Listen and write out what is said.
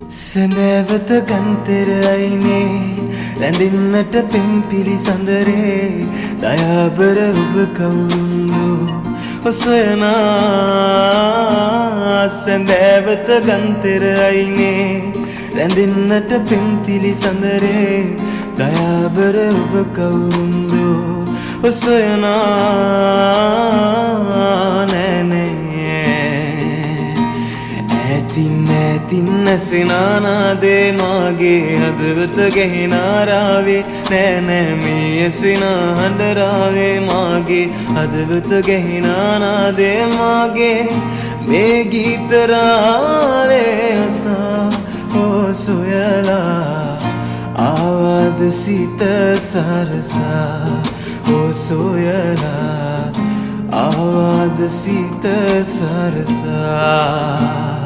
සැඳෑවත ගන්තෙර අයිනේ රැඳෙන්නට පෙම් පිළිසඳරේ දයාබර ඔබ කවුරුන්දු ඔසොයනා සැඳෑවත ගන්තෙර අයිනේ රැඳෙන්නට පෙම් පිළිසඳරේ දයාබර ඔබ කවුරුන්දු ඔසොයනා ඇතින් නැසෙනානාදේ මාගේ හදවත ගැහෙනාරාවේ නෑ නෑ මේ ඇසෙනා හඬරාවේ මාගේ හදවත ගැහෙනානාදේ මාගේ මේ ගීතරාවේ අසා හෝ සොයලා ආවාද සිත සරසා හෝ සොයලා ආවාද සිත සරසා